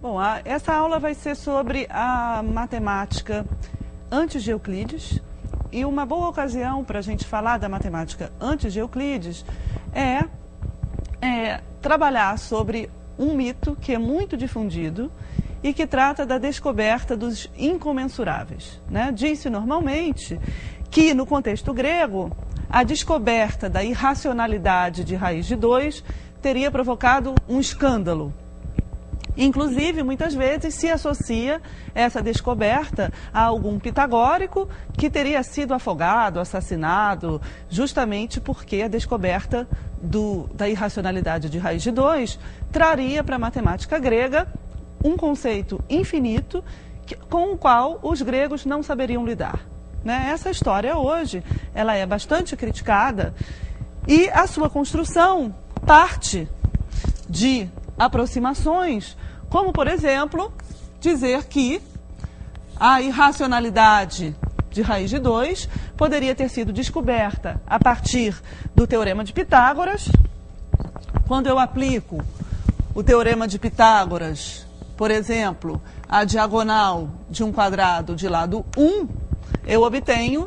Bom, essa aula vai ser sobre a matemática antes de Euclides, e uma boa ocasião para a gente falar da matemática antes de Euclides é trabalhar sobre um mito que é muito difundido e que trata da descoberta dos incomensuráveis, né? Diz-se normalmente que, no contexto grego, a descoberta da irracionalidade de raiz de 2 teria provocado um escândalo. Inclusive, muitas vezes se associa essa descoberta a algum pitagórico que teria sido afogado, assassinado, justamente porque a descoberta da irracionalidade de raiz de 2 traria para a matemática grega um conceito infinito com o qual os gregos não saberiam lidar, né? Essa história hoje ela é bastante criticada e a sua construção parte de aproximações, como, por exemplo, dizer que a irracionalidade de raiz de 2 poderia ter sido descoberta a partir do Teorema de Pitágoras. Quando eu aplico o Teorema de Pitágoras, por exemplo, a diagonal de um quadrado de lado 1, eu obtenho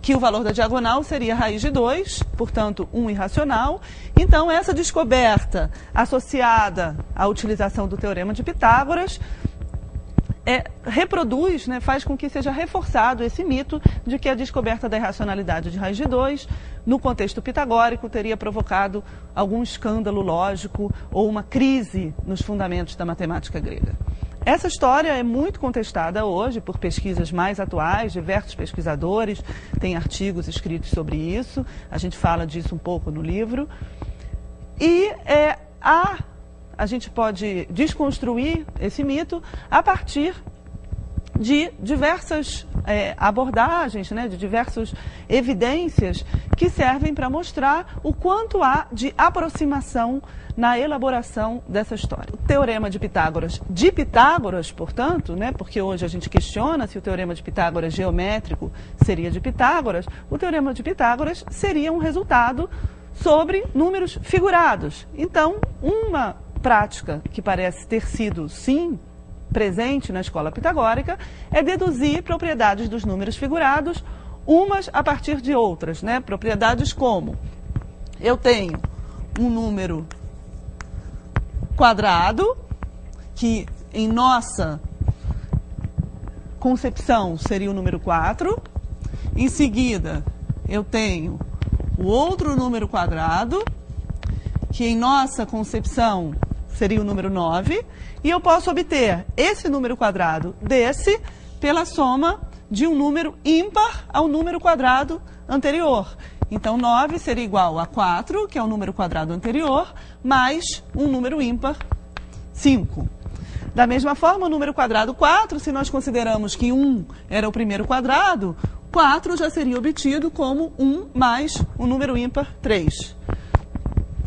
que o valor da diagonal seria raiz de 2, portanto, 1 irracional. Então, essa descoberta associada à utilização do Teorema de Pitágoras reproduz, né, faz com que seja reforçado esse mito de que a descoberta da irracionalidade de raiz de 2, no contexto pitagórico, teria provocado algum escândalo lógico ou uma crise nos fundamentos da matemática grega. Essa história é muito contestada hoje por pesquisas mais atuais, diversos pesquisadores têm artigos escritos sobre isso, a gente fala disso um pouco no livro. E a gente pode desconstruir esse mito a partir de diversas abordagens, né, de diversas evidências que servem para mostrar o quanto há de aproximação na elaboração dessa história. O Teorema de Pitágoras, portanto, né, porque hoje a gente questiona se o Teorema de Pitágoras geométrico seria de Pitágoras, o Teorema de Pitágoras seria um resultado sobre números figurados. Então, uma prática que parece ter sido, sim, presente na escola pitagórica é deduzir propriedades dos números figurados, umas a partir de outras, né? Propriedades como: eu tenho um número quadrado, que em nossa concepção seria o número 4, em seguida eu tenho o outro número quadrado, que em nossa concepção seria o número 9, e eu posso obter esse número quadrado desse pela soma de um número ímpar ao número quadrado anterior. Então, 9 seria igual a 4, que é o número quadrado anterior, mais um número ímpar, 5. Da mesma forma, o número quadrado 4, se nós consideramos que 1 era o primeiro quadrado, 4 já seria obtido como 1 mais o número ímpar 3.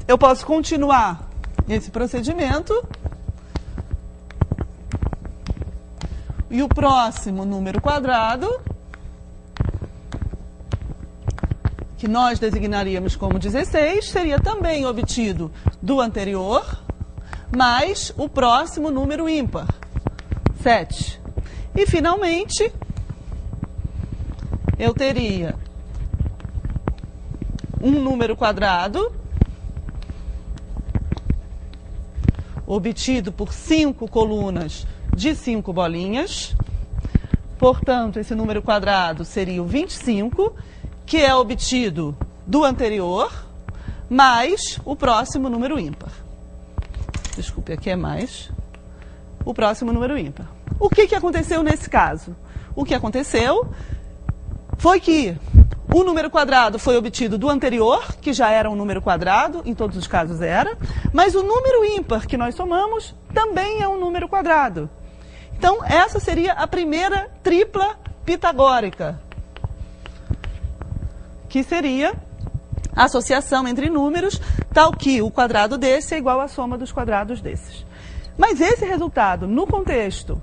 Eu posso continuar esse procedimento e o próximo número quadrado, que nós designaríamos como 16, seria também obtido do anterior, mais o próximo número ímpar, 7. E, finalmente, eu teria um número quadrado obtido por 5 colunas de 5 bolinhas. Portanto, esse número quadrado seria o 25, que é obtido do anterior, mais o próximo número ímpar. Desculpe, aqui é mais o próximo número ímpar. O que aconteceu nesse caso? O que aconteceu foi que o número quadrado foi obtido do anterior, que já era um número quadrado, em todos os casos era, mas o número ímpar que nós somamos também é um número quadrado. Então, essa seria a primeira tripla pitagórica, que seria a associação entre números, tal que o quadrado desse é igual à soma dos quadrados desses. Mas esse resultado, no contexto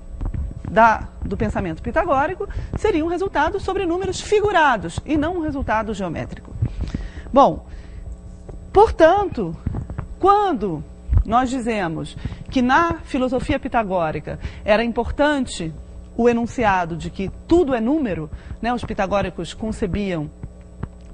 do pensamento pitagórico, seria um resultado sobre números figurados e não um resultado geométrico. Bom, portanto, quando nós dizemos que na filosofia pitagórica era importante o enunciado de que tudo é número, né? Os pitagóricos concebiam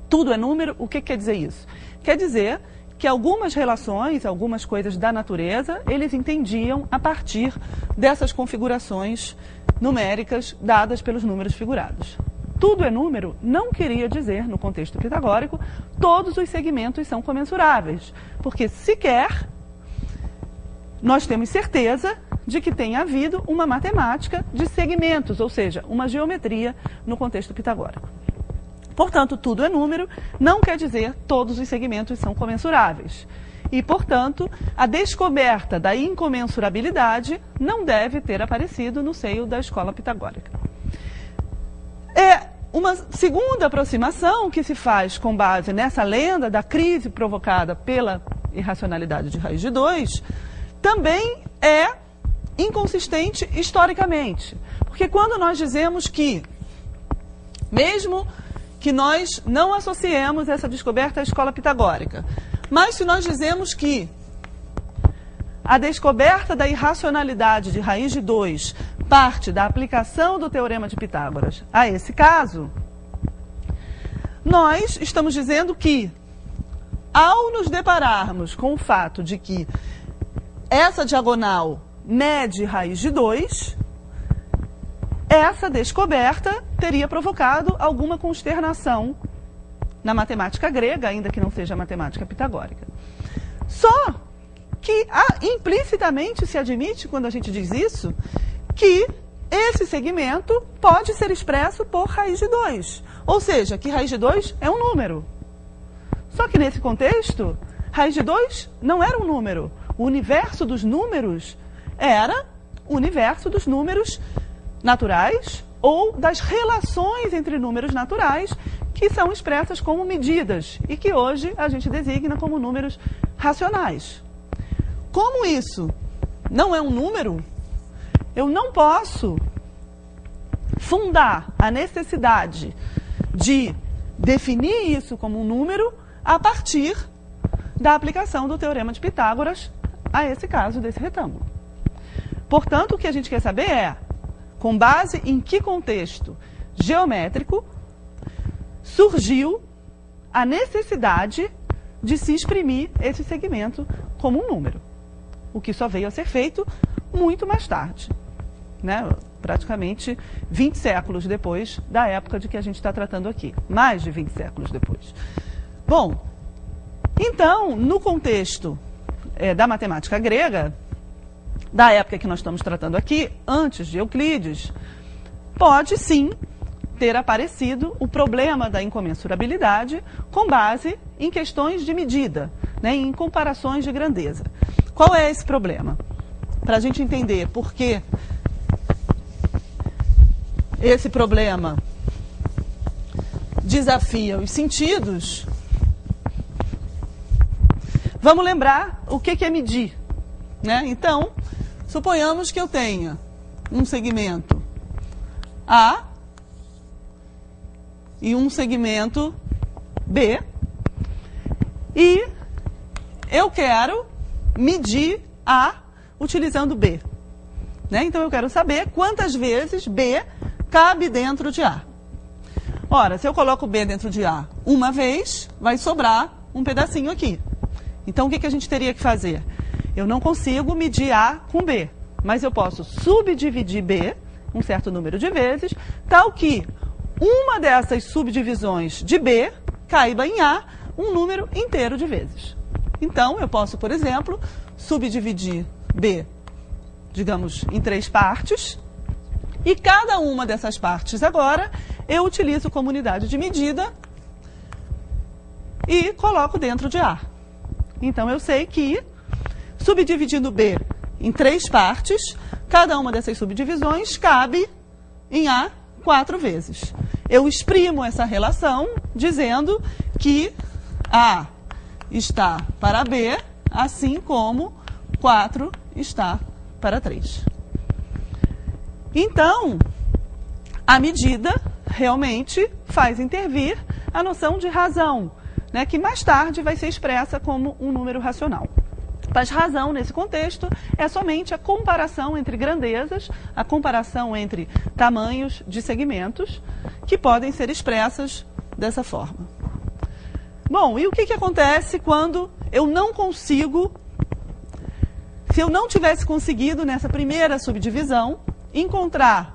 tudo é número, o que quer dizer isso? Quer dizer que algumas relações, algumas coisas da natureza, eles entendiam a partir dessas configurações numéricas dadas pelos números figurados. Tudo é número não queria dizer, no contexto pitagórico, todos os segmentos são comensuráveis, porque sequer nós temos certeza de que tenha havido uma matemática de segmentos, ou seja, uma geometria no contexto pitagórico. Portanto, tudo é número não quer dizer todos os segmentos são comensuráveis. E, portanto, a descoberta da incomensurabilidade não deve ter aparecido no seio da escola pitagórica. É uma segunda aproximação que se faz com base nessa lenda da crise provocada pela irracionalidade de raiz de 2, também é inconsistente historicamente. Porque quando nós dizemos que, mesmo que nós não associemos essa descoberta à escola pitagórica, mas se nós dizemos que a descoberta da irracionalidade de raiz de 2 parte da aplicação do teorema de Pitágoras a esse caso, nós estamos dizendo que, ao nos depararmos com o fato de que essa diagonal mede raiz de 2, essa descoberta teria provocado alguma consternação na matemática grega, ainda que não seja a matemática pitagórica. Só que implicitamente se admite, quando a gente diz isso, que esse segmento pode ser expresso por raiz de 2. Ou seja, que raiz de 2 é um número. Só que nesse contexto, raiz de 2 não era um número. O universo dos números era o universo dos números naturais ou das relações entre números naturais que são expressas como medidas e que hoje a gente designa como números racionais. Como isso não é um número, eu não posso fundar a necessidade de definir isso como um número a partir da aplicação do teorema de Pitágoras a esse caso desse retângulo. Portanto, o que a gente quer saber é, com base em que contexto geométrico surgiu a necessidade de se exprimir esse segmento como um número, o que só veio a ser feito muito mais tarde, né? Praticamente 20 séculos depois da época de que a gente está tratando aqui, mais de 20 séculos depois. Bom, então, no contexto da matemática grega, da época que nós estamos tratando aqui, antes de Euclides, pode sim ter aparecido o problema da incomensurabilidade com base em questões de medida, né, em comparações de grandeza. Qual é esse problema? Para a gente entender por que esse problema desafia os sentidos, vamos lembrar o que é medir, né? Então, suponhamos que eu tenha um segmento A e um segmento B e eu quero medir A utilizando B, né? Então eu quero saber quantas vezes B cabe dentro de A. Ora, se eu coloco B dentro de A uma vez, vai sobrar um pedacinho aqui. Então o que a gente teria que fazer? Eu não consigo medir A com B, mas eu posso subdividir B um certo número de vezes, tal que uma dessas subdivisões de B caiba em A um número inteiro de vezes. Então, eu posso, por exemplo, subdividir B, digamos, em 3 partes, e cada uma dessas partes agora eu utilizo como unidade de medida e coloco dentro de A. Então, eu sei que, subdividindo B em 3 partes, cada uma dessas subdivisões cabe em A 4 vezes. Eu exprimo essa relação dizendo que A está para B, assim como 4 está para 3. Então, a medida realmente faz intervir a noção de razão, né, que mais tarde vai ser expressa como um número racional. Mas razão, nesse contexto, é somente a comparação entre grandezas, a comparação entre tamanhos de segmentos, que podem ser expressas dessa forma. Bom, e o que acontece quando eu não consigo, se eu não tivesse conseguido, nessa primeira subdivisão, encontrar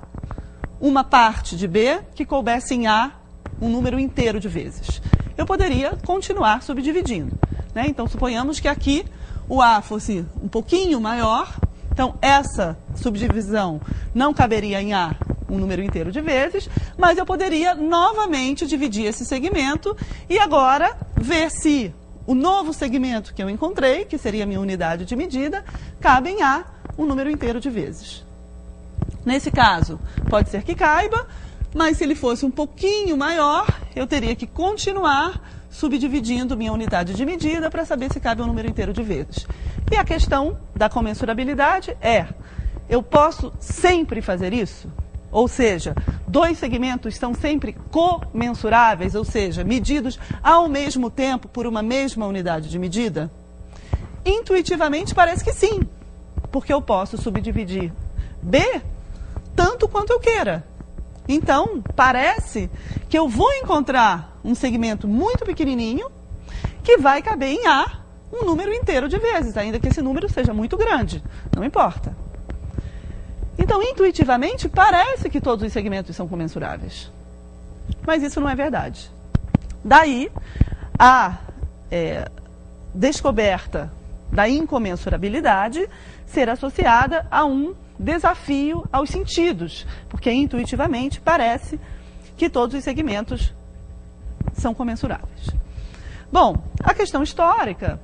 uma parte de B que coubesse em A um número inteiro de vezes? Eu poderia continuar subdividindo, né? Então, suponhamos que aqui o A fosse um pouquinho maior, então essa subdivisão não caberia em A um número inteiro de vezes, mas eu poderia novamente dividir esse segmento e agora ver se o novo segmento que eu encontrei, que seria a minha unidade de medida, cabe em A um número inteiro de vezes. Nesse caso, pode ser que caiba, mas se ele fosse um pouquinho maior, eu teria que continuar subdividindo minha unidade de medida para saber se cabe um número inteiro de vezes. E a questão da comensurabilidade é, eu posso sempre fazer isso? Ou seja, dois segmentos são sempre comensuráveis, ou seja, medidos ao mesmo tempo por uma mesma unidade de medida? Intuitivamente parece que sim, porque eu posso subdividir B tanto quanto eu queira. Então, parece que eu vou encontrar um segmento muito pequenininho que vai caber em A um número inteiro de vezes, ainda que esse número seja muito grande, não importa. Então, intuitivamente, parece que todos os segmentos são comensuráveis. Mas isso não é verdade. Daí, a descoberta da incomensurabilidade ser associada a um desafio aos sentidos, porque intuitivamente parece que todos os segmentos são comensuráveis. Bom, a questão histórica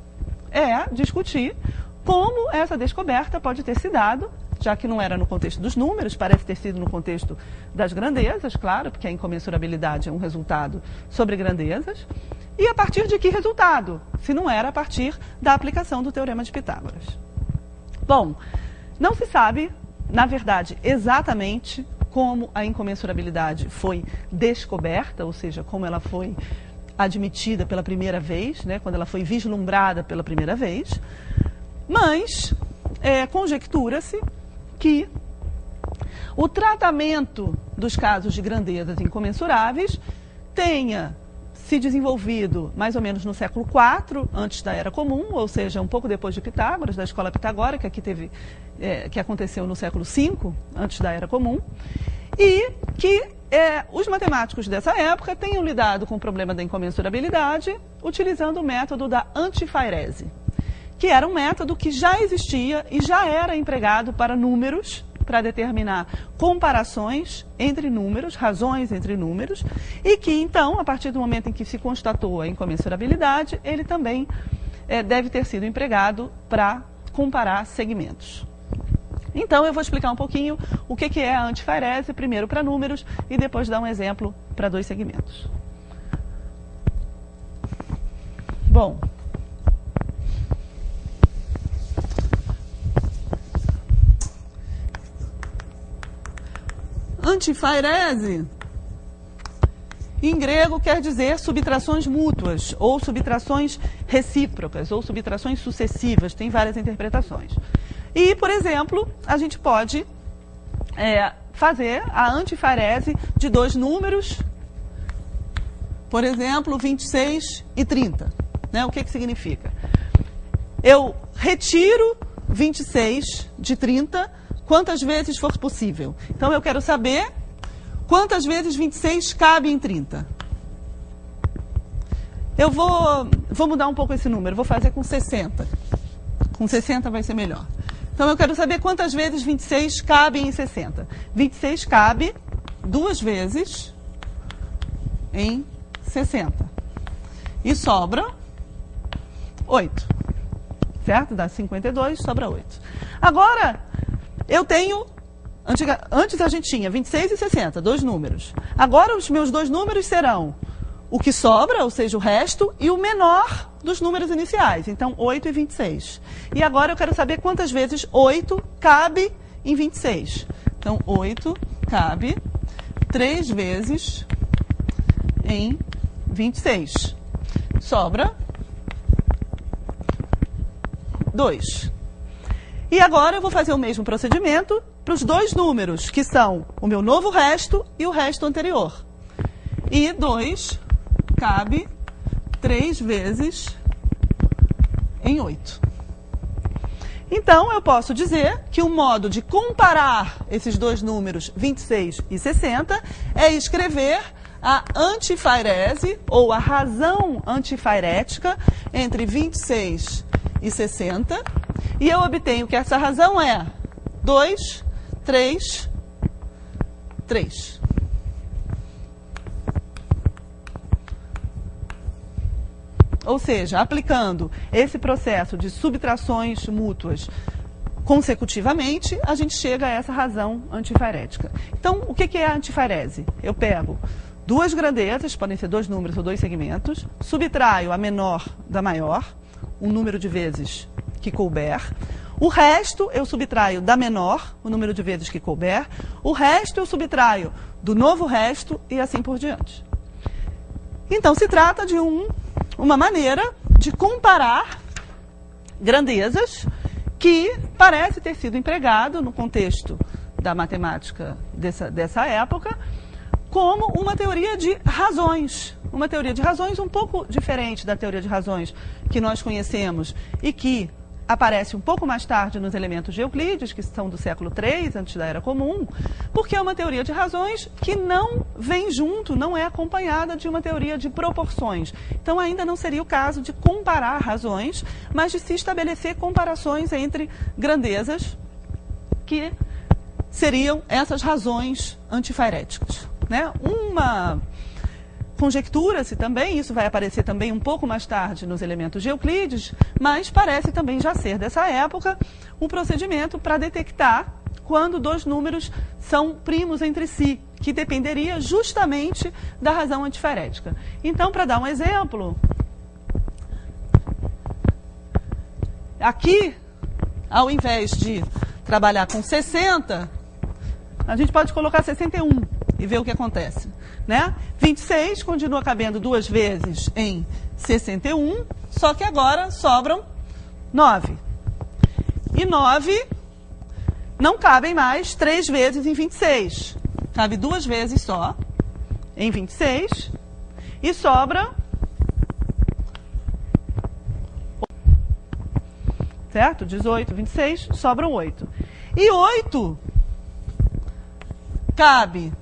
é discutir como essa descoberta pode ter se dado, já que não era no contexto dos números, parece ter sido no contexto das grandezas, claro, porque a incomensurabilidade é um resultado sobre grandezas, e a partir de que resultado, se não era a partir da aplicação do Teorema de Pitágoras. Bom, não se sabe, na verdade, exatamente como a incomensurabilidade foi descoberta, ou seja, como ela foi admitida pela primeira vez, né, quando ela foi vislumbrada pela primeira vez, mas conjectura-se que o tratamento dos casos de grandezas incomensuráveis tenha se desenvolvido mais ou menos no século IV, antes da Era Comum, ou seja, um pouco depois de Pitágoras, da escola pitagórica, que aconteceu no século V, antes da Era Comum, e que os matemáticos dessa época tenham lidado com o problema da incomensurabilidade utilizando o método da antifairese, que era um método que já existia e já era empregado para números, para determinar comparações entre números, razões entre números, e que, então, a partir do momento em que se constatou a incomensurabilidade, ele também deve ter sido empregado para comparar segmentos. Então, eu vou explicar um pouquinho o que é a antifairese, primeiro para números, e depois dar um exemplo para dois segmentos. Bom, antifairese, em grego, quer dizer subtrações mútuas, ou subtrações recíprocas, ou subtrações sucessivas, tem várias interpretações. E, por exemplo, a gente pode fazer a antifairese de dois números, por exemplo, 26 e 30. Né? O que significa? Eu retiro 26 de 30 quantas vezes for possível. Então, eu quero saber quantas vezes 26 cabe em 30. Eu vou mudar um pouco esse número, vou fazer com 60. Com 60 vai ser melhor. Então, eu quero saber quantas vezes 26 cabe em 60. 26 cabe duas vezes em 60. E sobra 8. Certo? Dá 52, sobra 8. Agora, eu tenho... Antes a gente tinha 26 e 60, dois números. Agora, os meus dois números serão o que sobra, ou seja, o resto, e o menor dos números iniciais. Então, 8 e 26. E agora eu quero saber quantas vezes 8 cabe em 26. Então, 8 cabe 3 vezes em 26. Sobra 2. E agora eu vou fazer o mesmo procedimento para os dois números, que são o meu novo resto e o resto anterior. E 2 cabe 3 vezes em 8. Então, eu posso dizer que o modo de comparar esses dois números, 26 e 60, é escrever a antifairese, ou a razão antifairética, entre 26 e 60, e eu obtenho que essa razão é 2, 3, 3. Ou seja, aplicando esse processo de subtrações mútuas consecutivamente, a gente chega a essa razão antifairética. Então, o que é a antifairese? Eu pego duas grandezas, podem ser dois números ou dois segmentos, subtraio a menor da maior, um número de vezes que couber. O resto eu subtraio da menor, o número de vezes que couber. O resto eu subtraio do novo resto e assim por diante. Então, se trata de uma maneira de comparar grandezas que parece ter sido empregado no contexto da matemática dessa época como uma teoria de razões. Uma teoria de razões um pouco diferente da teoria de razões que nós conhecemos e que aparece um pouco mais tarde nos elementos de Euclides, que são do século III, antes da Era Comum, porque é uma teoria de razões que não vem junto, não é acompanhada de uma teoria de proporções. Então, ainda não seria o caso de comparar razões, mas de se estabelecer comparações entre grandezas que seriam essas razões antifairéticas, né? Conjectura-se também, isso vai aparecer também um pouco mais tarde nos elementos de Euclides, mas parece também já ser dessa época um procedimento para detectar quando dois números são primos entre si, que dependeria justamente da razão antifairética. Então, para dar um exemplo, aqui, ao invés de trabalhar com 60, a gente pode colocar 61 e ver o que acontece, né? 26 continua cabendo duas vezes em 61, só que agora sobram 9. E 9 não cabem mais 3 vezes em 26. Cabe duas vezes só em 26 e sobra... Certo? 18, 26, sobram 8. E 8 cabe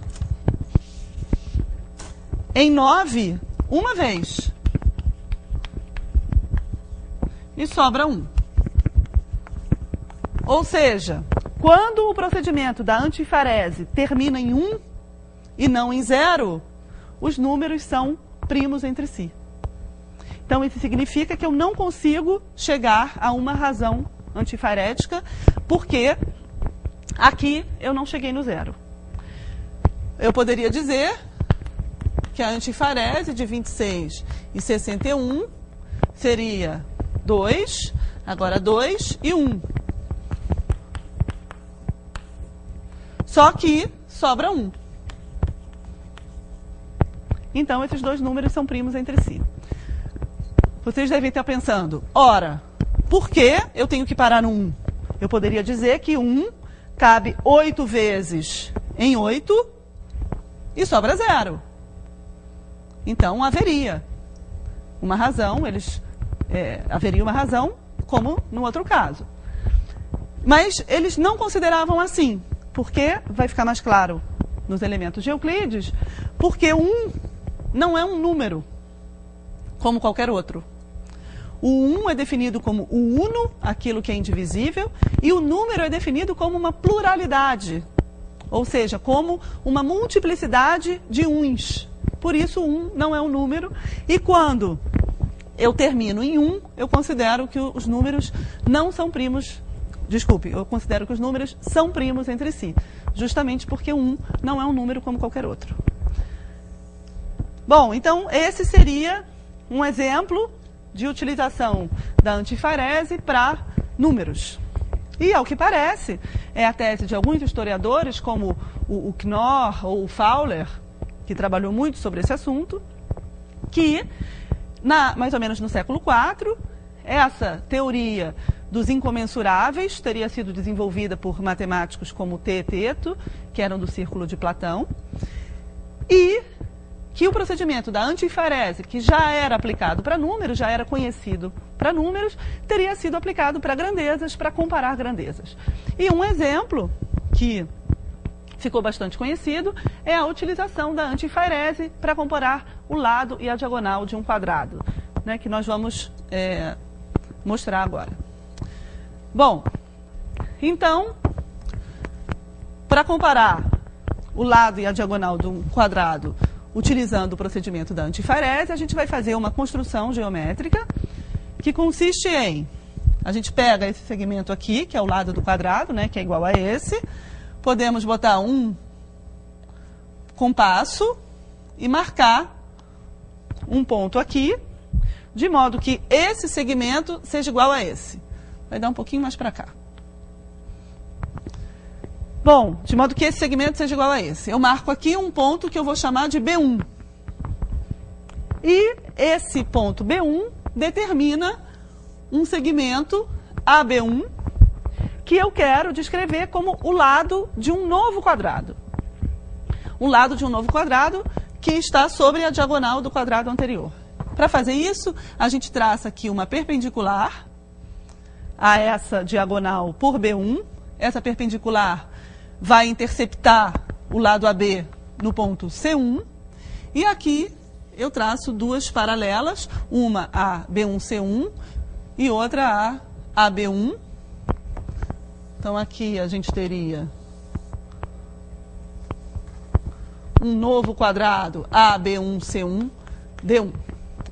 em 9 uma vez. E sobra 1. Ou seja, quando o procedimento da antifarese termina em 1 e não em 0, os números são primos entre si. Então, isso significa que eu não consigo chegar a uma razão antifairética, porque aqui eu não cheguei no 0. Eu poderia dizer que a antifarese de 26 e 61 seria 2, agora 2 e 1. Só que sobra 1. Então, esses dois números são primos entre si. Vocês devem estar pensando, ora, por que eu tenho que parar no 1? Eu poderia dizer que 1 cabe 8 vezes em 8 e sobra 0. Então, haveria uma razão, haveria uma razão, como no outro caso. Mas eles não consideravam assim, porque, vai ficar mais claro nos elementos de Euclides, porque 1 não é um número, como qualquer outro. O 1 é definido como o uno, aquilo que é indivisível, e o número é definido como uma pluralidade, ou seja, como uma multiplicidade de uns. Por isso, 1 não é um número, e quando eu termino em 1, eu considero que os números não são primos, eu considero que os números são primos entre si, justamente porque 1 não é um número como qualquer outro. Bom, então esse seria um exemplo de utilização da antifarese para números. E, ao que parece, é a tese de alguns historiadores, como o Knorr ou o Fowler, que trabalhou muito sobre esse assunto, que, mais ou menos no século IV, essa teoria dos incomensuráveis teria sido desenvolvida por matemáticos como Teeteto, que eram do Círculo de Platão, e que o procedimento da antifarese, que já era aplicado para números, já era conhecido para números, teria sido aplicado para grandezas, para comparar grandezas. E um exemplo que ficou bastante conhecido é a utilização da antifarese para comparar o lado e a diagonal de um quadrado, né, que nós vamos mostrar agora. Bom, então, para comparar o lado e a diagonal de um quadrado utilizando o procedimento da antifarese, a gente vai fazer uma construção geométrica que consiste em, a gente pega esse segmento aqui, que é o lado do quadrado, né, que é igual a esse, podemos botar um compasso e marcar um ponto aqui, de modo que esse segmento seja igual a esse. Vai dar um pouquinho mais para cá. Bom, de modo que esse segmento seja igual a esse. Eu marco aqui um ponto que eu vou chamar de B1. E esse ponto B1 determina um segmento AB1 que eu quero descrever como o lado de um novo quadrado. Um lado de um novo quadrado que está sobre a diagonal do quadrado anterior. Para fazer isso, a gente traça aqui uma perpendicular a essa diagonal por B1. Essa perpendicular vai interceptar o lado AB no ponto C1. E aqui eu traço duas paralelas, uma a B1C1 e outra a AB1. Então aqui a gente teria um novo quadrado AB1C1, D1.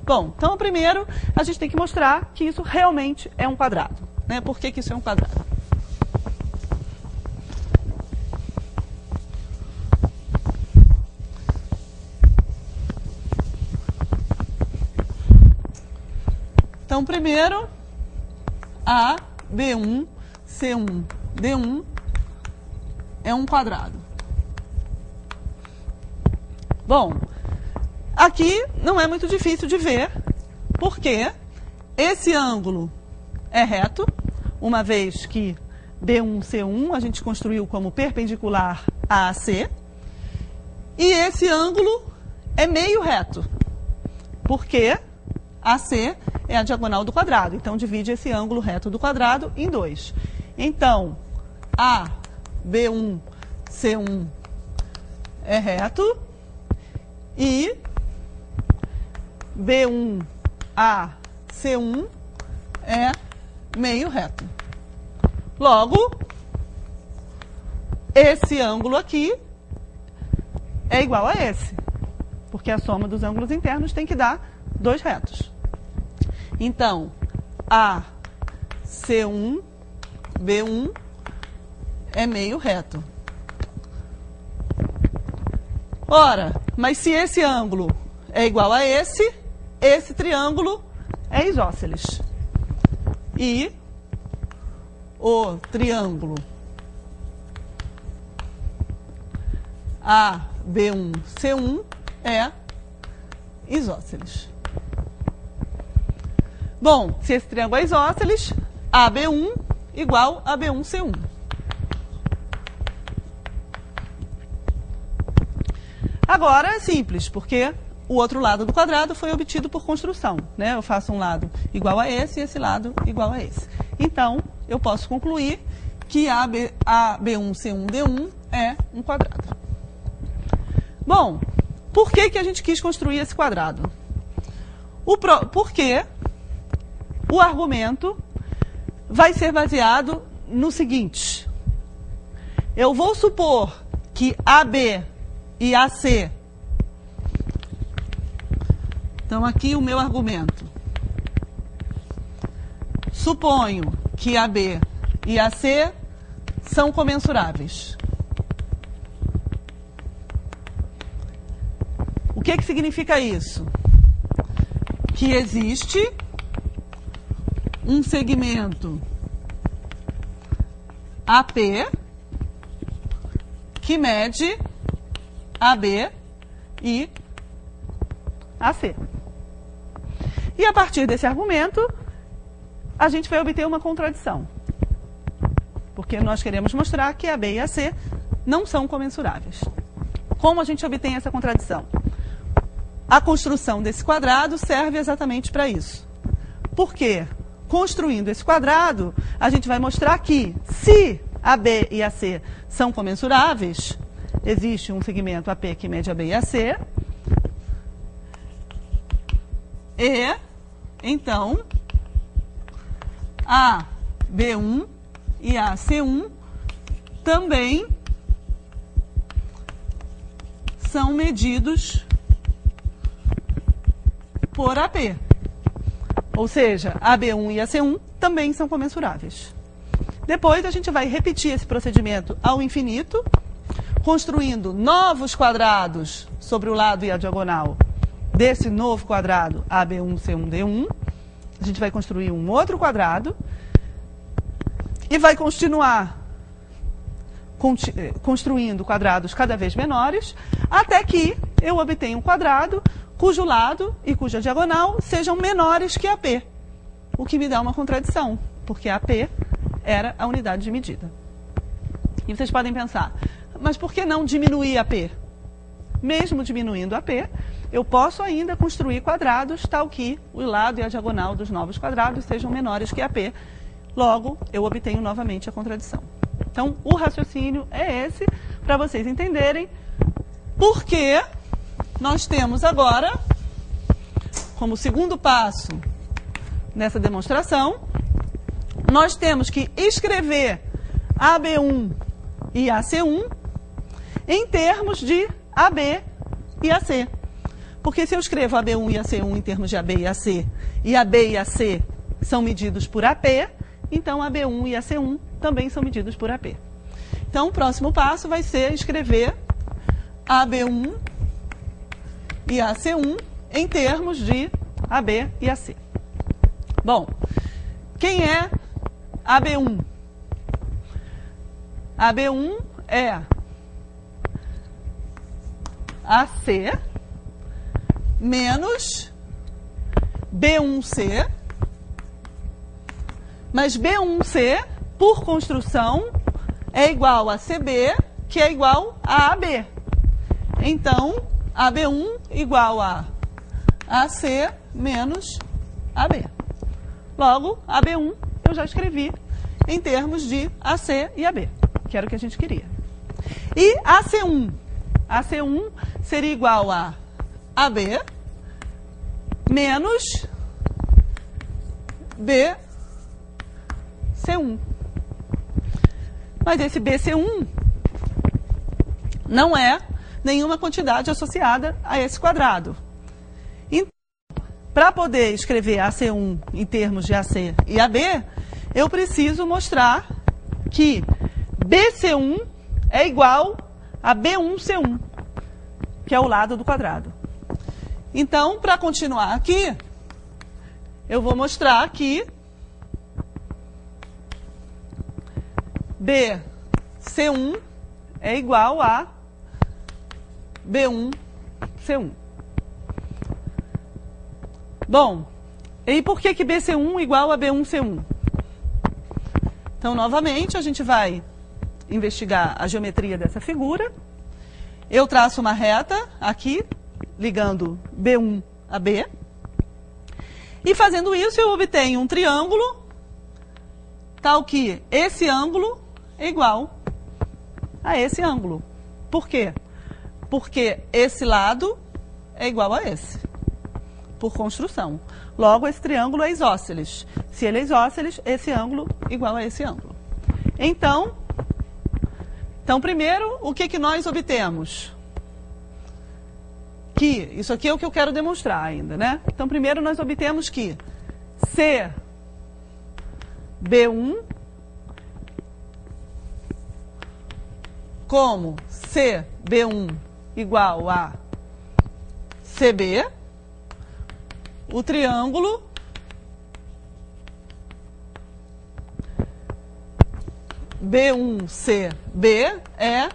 Bom, então primeiro a gente tem que mostrar que isso realmente é um quadrado, né? Por que isso é um quadrado? Então, primeiro, A, B1, C1, D1 é um quadrado. Bom, aqui não é muito difícil de ver, porque esse ângulo é reto, uma vez que B1, C1 a gente construiu como perpendicular a AC, e esse ângulo é meio reto, porque AC é a diagonal do quadrado, então divide esse ângulo reto do quadrado em dois. Então, A, B1, C1 é reto e B1, A, C1 é meio reto. Logo, esse ângulo aqui é igual a esse, porque a soma dos ângulos internos tem que dar dois retos. Então, A, C1, B1 é meio reto. Ora, mas se esse ângulo é igual a esse triângulo é isósceles. E o triângulo AB1, C1 é isósceles. Bom, se esse triângulo é isósceles, AB1 igual a B1C1. Agora é simples, porque o outro lado do quadrado foi obtido por construção, né? Eu faço um lado igual a esse e esse lado igual a esse. Então, eu posso concluir que AB1C1D1 é um quadrado. Bom, por que a gente quis construir esse quadrado? Porque o argumento vai ser baseado no seguinte. Eu vou supor que AB e AC... Então, aqui o meu argumento. Suponho que AB e AC são comensuráveis. O que significa isso? Que existe um segmento AP que mede AB e AC. E a partir desse argumento, a gente vai obter uma contradição. Porque nós queremos mostrar que a B e a C não são comensuráveis. Como a gente obtém essa contradição? A construção desse quadrado serve exatamente para isso. Porque, construindo esse quadrado, a gente vai mostrar que, se a B e a C são comensuráveis, existe um segmento AP que mede a B e a C, e, então, a B1 e a C1 também são medidos por AP. Ou seja, a B1 e a C1 também são comensuráveis. Depois a gente vai repetir esse procedimento ao infinito, construindo novos quadrados sobre o lado e a diagonal desse novo quadrado AB1, C1, D1. A gente vai construir um outro quadrado e vai continuar construindo quadrados cada vez menores, até que eu obtenha um quadrado cujo lado e cuja diagonal sejam menores que AP, o que me dá uma contradição, porque AP era a unidade de medida. E vocês podem pensar, mas por que não diminuir AP? Mesmo diminuindo AP, eu posso ainda construir quadrados tal que o lado e a diagonal dos novos quadrados sejam menores que AP. Logo, eu obtenho novamente a contradição. Então, o raciocínio é esse, para vocês entenderem por que nós temos agora, como segundo passo nessa demonstração, nós temos que escrever AB1 e AC1 em termos de AB e AC. Porque se eu escrevo AB1 e AC1 em termos de AB e AC, e AB e AC são medidos por AP, então AB1 e AC1 também são medidos por AP. Então, o próximo passo vai ser escrever AB1 e AC1 em termos de AB e AC. Bom, quem é AB1? AB1 é AC menos B1C, mas B1C, por construção, é igual a CB, que é igual a AB. Então, AB1 igual a AC menos AB. Logo, AB1 eu já escrevi em termos de AC e AB, que era o que a gente queria. E AC1? AC1 seria igual a AB menos BC1. Mas esse BC1 não é nenhuma quantidade associada a esse quadrado. Então, para poder escrever AC1 em termos de AC e AB, eu preciso mostrar que BC1 é igual a B1C1, que é o lado do quadrado. Então, para continuar aqui, eu vou mostrar que BC1 é igual a B1C1. Bom, e por que BC1 é igual a B1C1? Então, novamente, a gente vai investigar a geometria dessa figura. Eu traço uma reta aqui, ligando B1 a B. E fazendo isso, eu obtenho um triângulo tal que esse ângulo é igual a esse ângulo. Por quê? Porque esse lado é igual a esse, por construção. Logo, esse triângulo é isósceles. Se ele é isósceles, esse ângulo é igual a esse ângulo. Então, primeiro, o que nós obtemos? Que, isso aqui é o que eu quero demonstrar ainda, né? Então, primeiro nós obtemos que CB1 como CB1 igual a CB, o triângulo B1CB é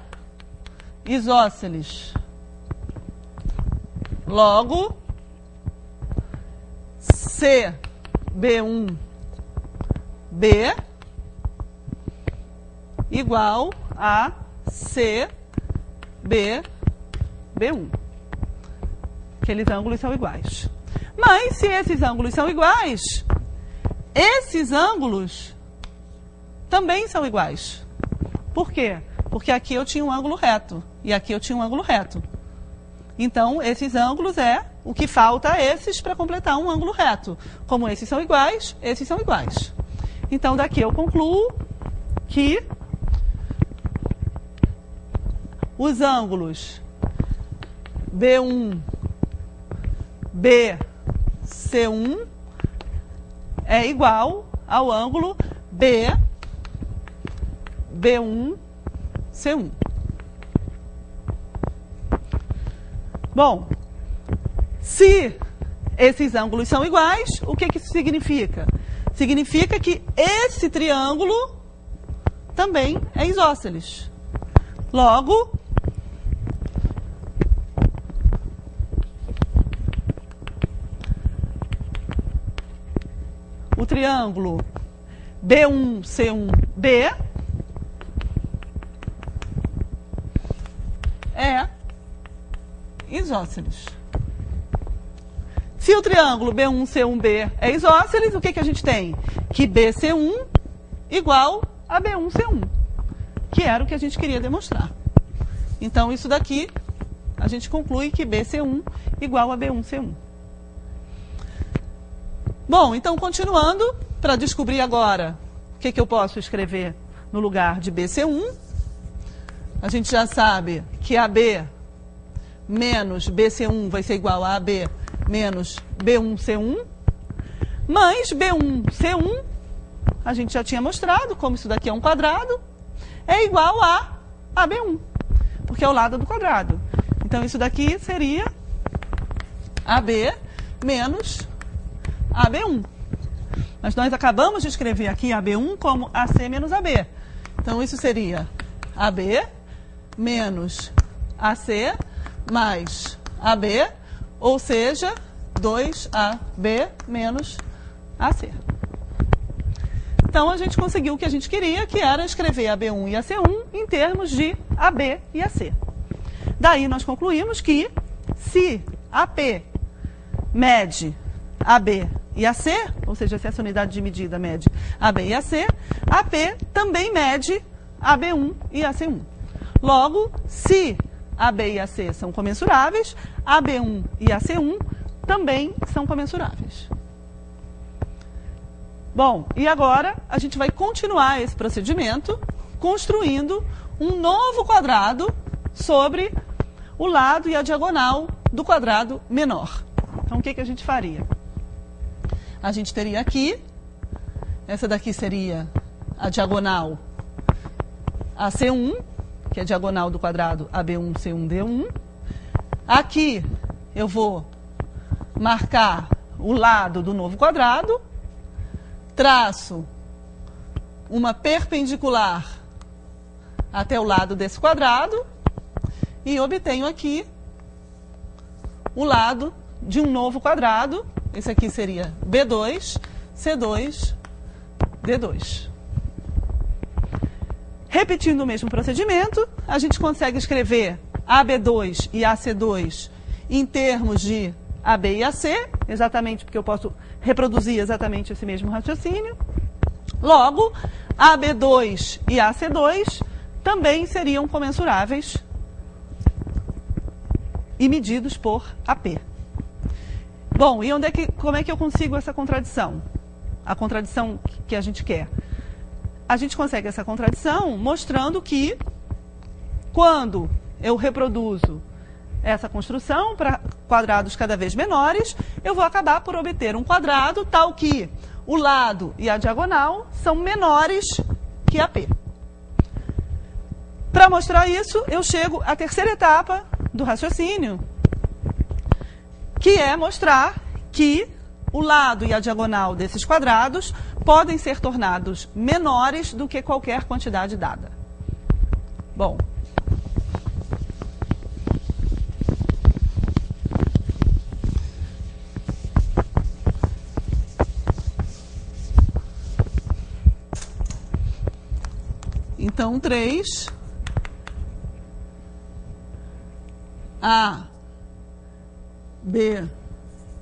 isósceles. Logo, CB1 B igual a CB, B1. Aqueles ângulos são iguais. Mas, se esses ângulos são iguais, esses ângulos também são iguais. Por quê? Porque aqui eu tinha um ângulo reto e aqui eu tinha um ângulo reto. Então, esses ângulos o que falta a esses para completar um ângulo reto. Como esses são iguais, esses são iguais. Então, daqui eu concluo que os ângulos B1, B, C1 é igual ao ângulo B, B1, C1. Bom, se esses ângulos são iguais, o que isso significa? Significa que esse triângulo também é isósceles. Logo, o triângulo B1, C1, B é isósceles. Se o triângulo B1, C1, B é isósceles, o que a gente tem? Que BC1 igual a B1, C1, que era o que a gente queria demonstrar. Então, isso daqui, a gente conclui que BC1 igual a B1, C1. Bom, então, continuando, para descobrir agora o que eu posso escrever no lugar de BC1, a gente já sabe que AB menos BC1 vai ser igual a AB menos B1C1, mas B1C1, a gente já tinha mostrado, como isso daqui é um quadrado, é igual a AB1, porque é o lado do quadrado. Então, isso daqui seria AB menos AB1. Mas nós acabamos de escrever aqui AB1 como AC menos AB. Então, isso seria AB menos AC mais AB, ou seja, 2AB menos AC. Então, a gente conseguiu o que a gente queria, que era escrever AB1 e AC1 em termos de AB e AC. Daí, nós concluímos que, se AP mede AB e AC, ou seja, se essa unidade de medida mede AB e AC, AP também mede AB1 e AC1. Logo, se AB e AC são comensuráveis, AB1 e AC1 também são comensuráveis. Bom, e agora a gente vai continuar esse procedimento construindo um novo quadrado sobre o lado e a diagonal do quadrado menor. Então, o que a gente faria? A gente teria aqui, essa daqui seria a diagonal AC1, que é a diagonal do quadrado AB1, C1, D1. Aqui eu vou marcar o lado do novo quadrado, traço uma perpendicular até o lado desse quadrado e obtenho aqui o lado de um novo quadrado. Esse aqui seria B2, C2, D2. Repetindo o mesmo procedimento, a gente consegue escrever AB2 e AC2 em termos de AB e AC, exatamente porque eu posso reproduzir exatamente esse mesmo raciocínio. Logo, AB2 e AC2 também seriam comensuráveis e medidos por AP. Bom, e como é que eu consigo essa contradição? A contradição que a gente quer. A gente consegue essa contradição mostrando que, quando eu reproduzo essa construção para quadrados cada vez menores, eu vou acabar por obter um quadrado tal que o lado e a diagonal são menores que AP. Para mostrar isso, eu chego à terceira etapa do raciocínio, que é mostrar que o lado e a diagonal desses quadrados podem ser tornados menores do que qualquer quantidade dada. Bom, Então, 3, A, B,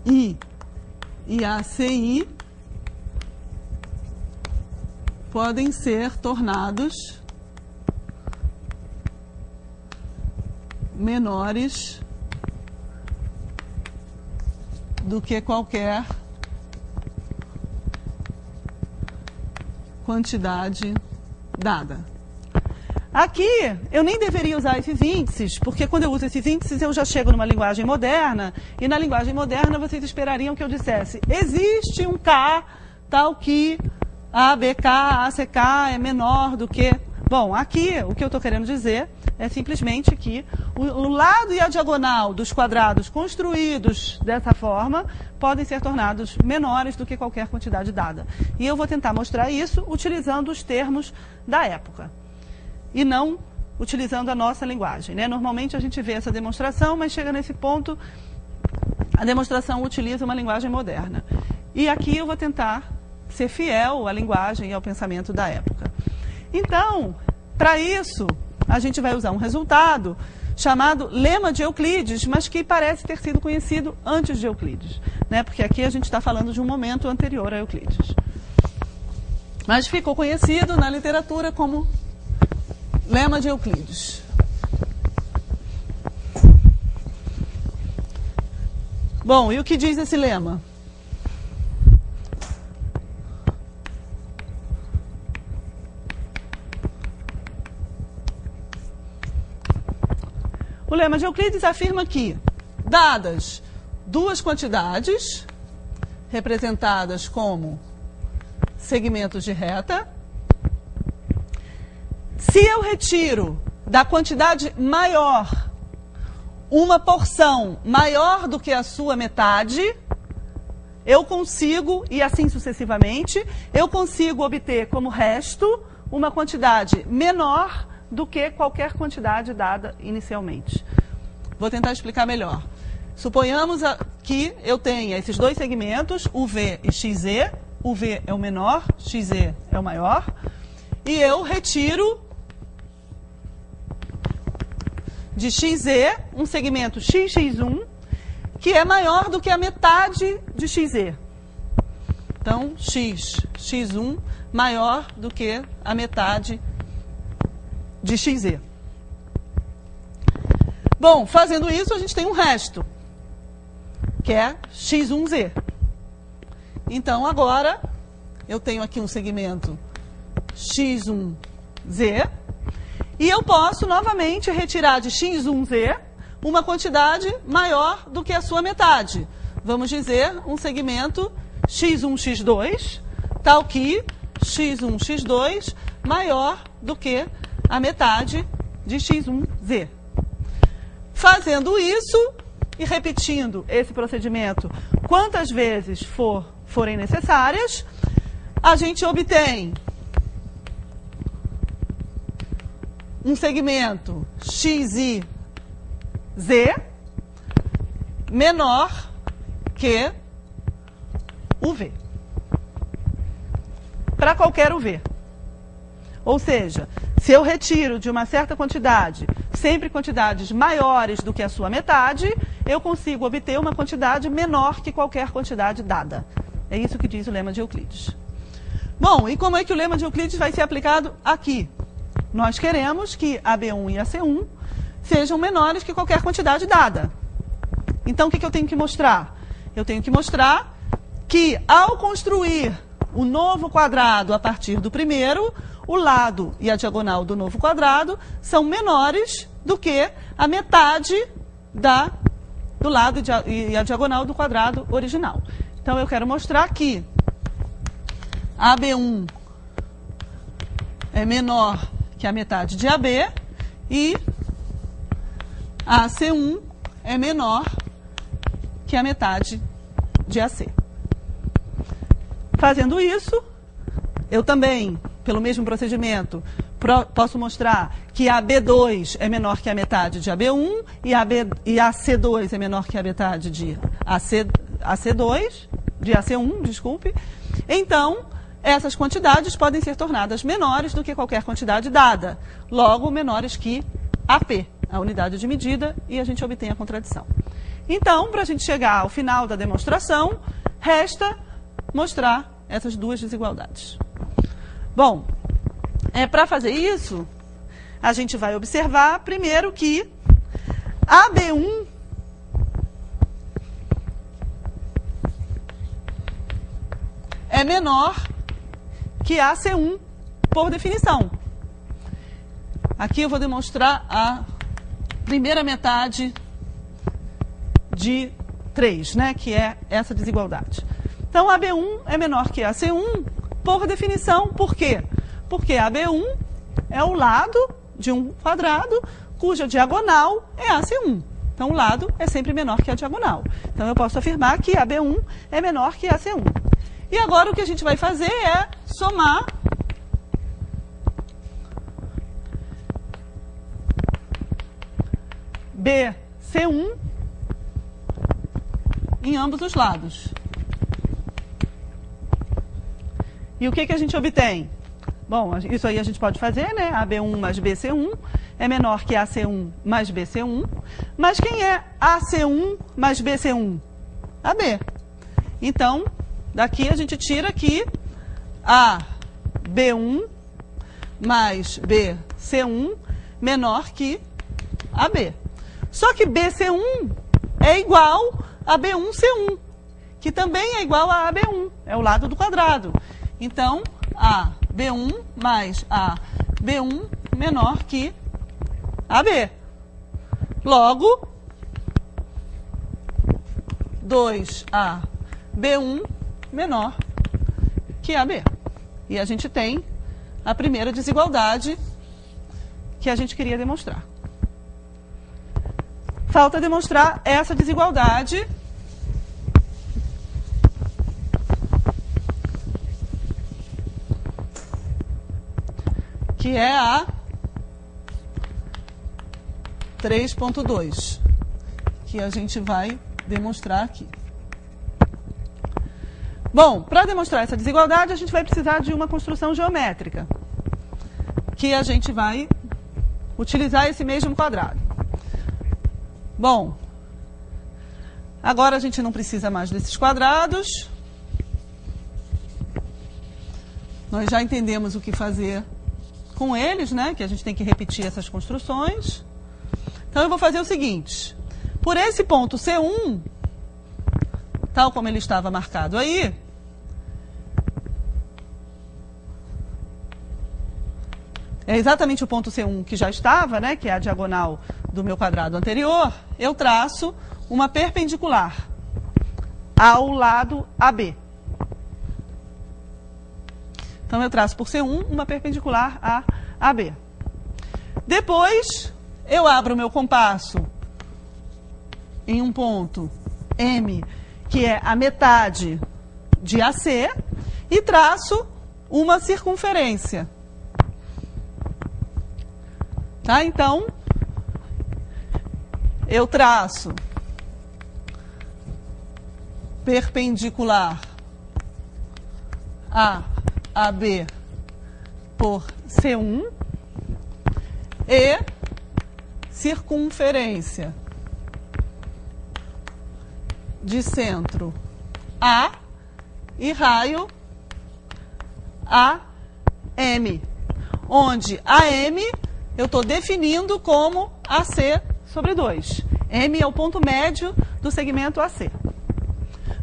I e ACI podem ser tornados menores do que qualquer quantidade dada. Aqui, eu nem deveria usar esses índices, porque quando eu uso esses índices, eu já chego numa linguagem moderna, e na linguagem moderna vocês esperariam que eu dissesse: existe um K tal que ABK, ACK é menor do que... Bom, aqui o que eu estou querendo dizer é simplesmente que o lado e a diagonal dos quadrados construídos dessa forma podem ser tornados menores do que qualquer quantidade dada. E eu vou tentar mostrar isso utilizando os termos da época e não utilizando a nossa linguagem, né? Normalmente a gente vê essa demonstração, mas chega nesse ponto, a demonstração utiliza uma linguagem moderna. E aqui eu vou tentar ser fiel à linguagem e ao pensamento da época. Então, para isso, a gente vai usar um resultado chamado lema de Euclides, mas que parece ter sido conhecido antes de Euclides, né? Porque aqui a gente está falando de um momento anterior a Euclides. Mas ficou conhecido na literatura como lema de Euclides. Bom, e o que diz esse lema? O lema de Euclides afirma que, dadas duas quantidades, representadas como segmentos de reta, se eu retiro da quantidade maior uma porção maior do que a sua metade, eu consigo, e assim sucessivamente, eu consigo obter como resto uma quantidade menor do que qualquer quantidade dada inicialmente. Vou tentar explicar melhor. Suponhamos que eu tenha esses dois segmentos, UV e XZ. UV é o menor, XZ é o maior. E eu retiro de XZ um segmento XX1, que é maior do que a metade de XZ. Então, X1 maior do que a metade de XZ. Bom, fazendo isso, a gente tem um resto, que é X1Z. Então, agora, eu tenho aqui um segmento X1Z, e eu posso, novamente, retirar de X1Z uma quantidade maior do que a sua metade. Vamos dizer, um segmento X1X2, tal que X1X2 maior do que a metade de X1Z. Fazendo isso e repetindo esse procedimento quantas vezes forem necessárias, a gente obtém um segmento XIZ menor que o V. Para qualquer UV. Ou seja, se eu retiro de uma certa quantidade, sempre quantidades maiores do que a sua metade, eu consigo obter uma quantidade menor que qualquer quantidade dada. É isso que diz o lema de Euclides. Bom, e como é que o lema de Euclides vai ser aplicado aqui? Nós queremos que AB1 e AC1 sejam menores que qualquer quantidade dada. Então, o que eu tenho que mostrar? Eu tenho que mostrar que, ao construir o novo quadrado a partir do primeiro, o lado e a diagonal do novo quadrado são menores do que a metade do lado e a diagonal do quadrado original. Então, eu quero mostrar que AB1 é menor que a metade de AB e AC1 é menor que a metade de AC. Fazendo isso, eu também, pelo mesmo procedimento, posso mostrar que a B2 é menor que a metade de AB1 e a AC2 é menor que a metade de AC1, desculpe. Então, essas quantidades podem ser tornadas menores do que qualquer quantidade dada, logo menores que AP, a unidade de medida, e a gente obtém a contradição. Então, para a gente chegar ao final da demonstração, resta mostrar essas duas desigualdades. Bom, para fazer isso, a gente vai observar primeiro que AB1 é menor que AC1 por definição. Aqui eu vou demonstrar a primeira metade de 3, né, que é essa desigualdade. Então, AB1 é menor que AC1 por definição. Por quê? Porque AB1 é o lado de um quadrado cuja diagonal é AC1. Então, o lado é sempre menor que a diagonal. Então, eu posso afirmar que AB1 é menor que AC1. E agora o que a gente vai fazer é somar BC1 em ambos os lados. E o que a gente obtém? Bom, isso aí a gente pode fazer, né? AB1 mais BC1 é menor que AC1 mais BC1. Mas quem é AC1 mais BC1? AB. Então, daqui a gente tira que AB1 mais BC1 menor que AB. Só que BC1 é igual a B1C1, que também é igual a AB1, é o lado do quadrado. Então, AB1 mais AB1 menor que AB. Logo, 2AB1 menor que AB. E a gente tem a primeira desigualdade que a gente queria demonstrar. Falta demonstrar essa desigualdade que é a 3.2, que a gente vai demonstrar aqui. Bom, para demonstrar essa desigualdade, a gente vai precisar de uma construção geométrica, que a gente vai utilizar esse mesmo quadrado. Bom, agora a gente não precisa mais desses quadrados. Nós já entendemos o que fazer com eles, né? Que a gente tem que repetir essas construções. Então, eu vou fazer o seguinte. Por esse ponto C1, tal como ele estava marcado aí, é exatamente o ponto C1 que já estava, né? Que é a diagonal do meu quadrado anterior. Eu traço uma perpendicular ao lado AB. Então, eu traço por C1 uma perpendicular a AB. Depois, eu abro o meu compasso em um ponto M, que é a metade de AC, e traço uma circunferência. Tá? Então, eu traço perpendicular a AB por C1 e circunferência de centro A e raio AM, onde AM eu estou definindo como AC sobre 2. M é o ponto médio do segmento AC.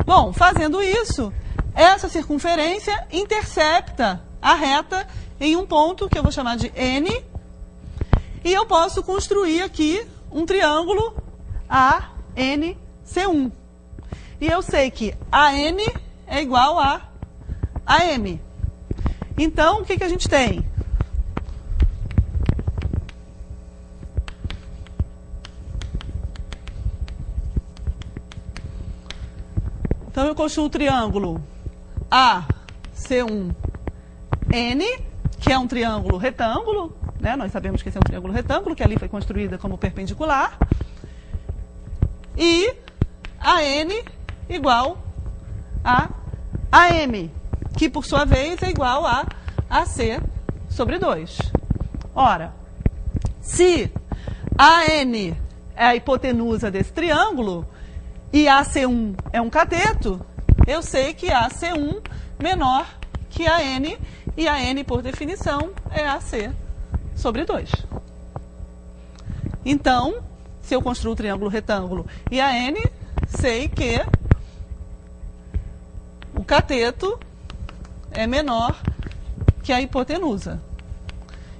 Bom, fazendo isso, essa circunferência intercepta a reta em um ponto que eu vou chamar de N, e eu posso construir aqui um triângulo ANC1. E eu sei que AN é igual a AM. Então, o que a gente tem? Então, eu construo o triângulo AC1N, que é um triângulo retângulo, né? Nós sabemos que esse é um triângulo retângulo, que ali foi construída como perpendicular. E AN igual a AM. que por sua vez é igual a AC sobre 2. Ora, se AN é a hipotenusa desse triângulo e AC1 é um cateto, eu sei que AC1 menor que AN, e AN, por definição, é AC sobre 2. Então, se eu construo o triângulo retângulo e AN, sei que o cateto é menor que a hipotenusa.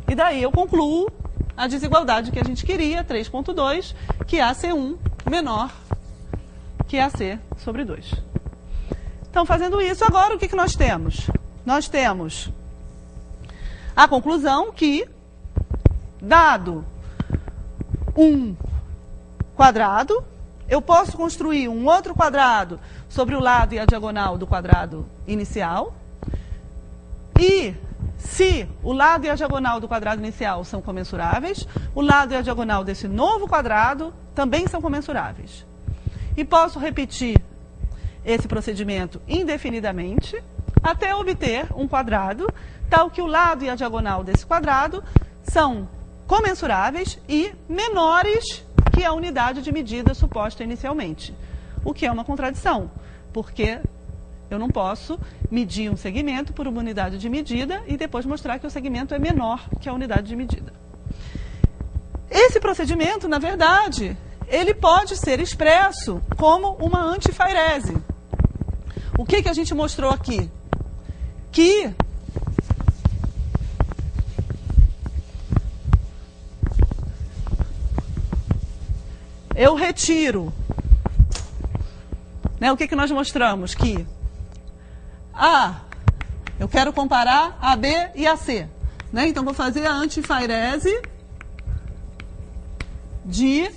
E daí eu concluo a desigualdade que a gente queria, 3.2, que AC1 menor que AC sobre 2. Então, fazendo isso, agora o que nós temos? Nós temos a conclusão que, dado um quadrado, eu posso construir um outro quadrado sobre o lado e a diagonal do quadrado inicial. E se o lado e a diagonal do quadrado inicial são comensuráveis, o lado e a diagonal desse novo quadrado também são comensuráveis. E posso repetir esse procedimento indefinidamente até obter um quadrado tal que o lado e a diagonal desse quadrado são comensuráveis e menores que a unidade de medida suposta inicialmente. O que é uma contradição, porque eu não posso medir um segmento por uma unidade de medida e depois mostrar que o segmento é menor que a unidade de medida. Esse procedimento, na verdade, ele pode ser expresso como uma antifairese. O que a gente mostrou aqui? Que eu retiro, né, o que nós mostramos? Que eu quero comparar AB e AC. Né? Então, vou fazer a antifairese de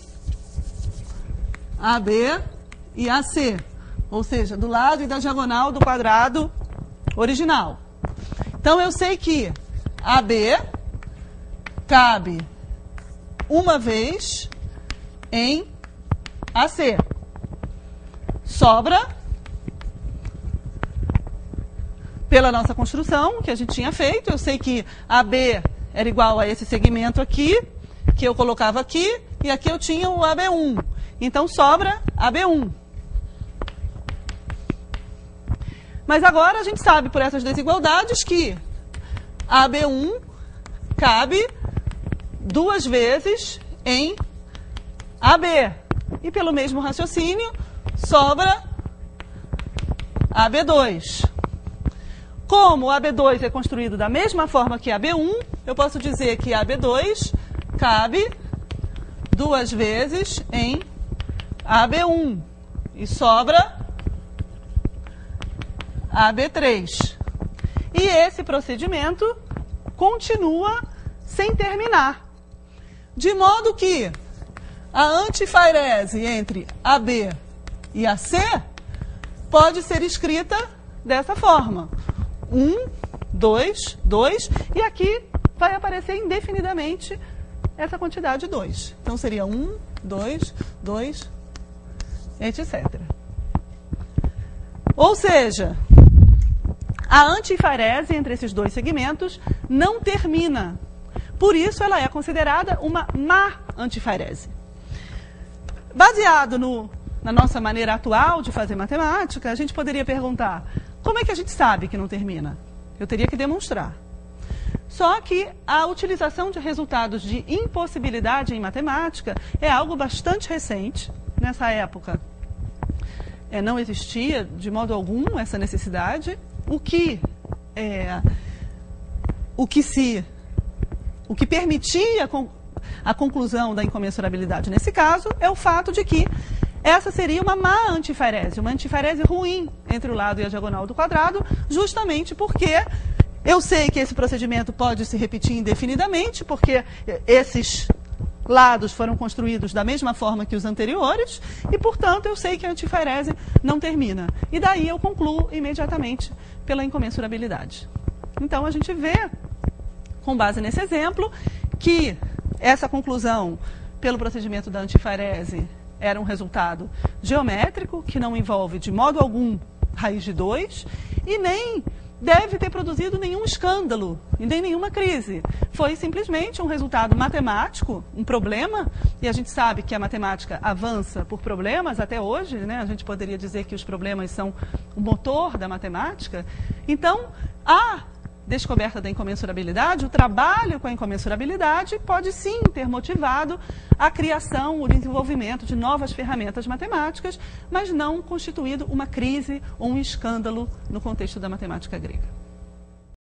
AB e AC. Ou seja, do lado e da diagonal do quadrado original. Então, eu sei que AB cabe uma vez em AC. Sobra, pela nossa construção que a gente tinha feito, eu sei que AB era igual a esse segmento aqui, que eu colocava aqui, e aqui eu tinha o AB1. Então, sobra AB1. Mas agora a gente sabe por essas desigualdades que AB1 cabe duas vezes em AB. E pelo mesmo raciocínio, sobra AB2. Como o AB2 é construído da mesma forma que AB1, eu posso dizer que AB2 cabe duas vezes em AB1. E sobra AB3. E esse procedimento continua sem terminar. De modo que a antifairese entre AB e AC pode ser escrita dessa forma. 1, 2, 2, e aqui vai aparecer indefinidamente essa quantidade 2. Então, seria 1, 2, 2, etc. Ou seja, a antifairese entre esses dois segmentos não termina. Por isso, ela é considerada uma má antifairese. Baseado na nossa maneira atual de fazer matemática, a gente poderia perguntar: como é que a gente sabe que não termina? Eu teria que demonstrar. Só que a utilização de resultados de impossibilidade em matemática é algo bastante recente. Nessa época, não existia de modo algum essa necessidade. O que permitia a conclusão da incomensurabilidade nesse caso é o fato de que essa seria uma má antifairese, uma antifairese ruim entre o lado e a diagonal do quadrado, justamente porque eu sei que esse procedimento pode se repetir indefinidamente, porque esses lados foram construídos da mesma forma que os anteriores, e, portanto, eu sei que a antifairese não termina. E daí eu concluo imediatamente pela incomensurabilidade. Então, a gente vê, com base nesse exemplo, que essa conclusão pelo procedimento da antifairese era um resultado geométrico, que não envolve de modo algum raiz de 2, e nem deve ter produzido nenhum escândalo e nem nenhuma crise. Foi simplesmente um resultado matemático, um problema, e a gente sabe que a matemática avança por problemas até hoje, né? A gente poderia dizer que os problemas são o motor da matemática. Então, a descoberta da incomensurabilidade, o trabalho com a incomensurabilidade pode sim ter motivado a criação, o desenvolvimento de novas ferramentas matemáticas, mas não constituído uma crise ou um escândalo no contexto da matemática grega.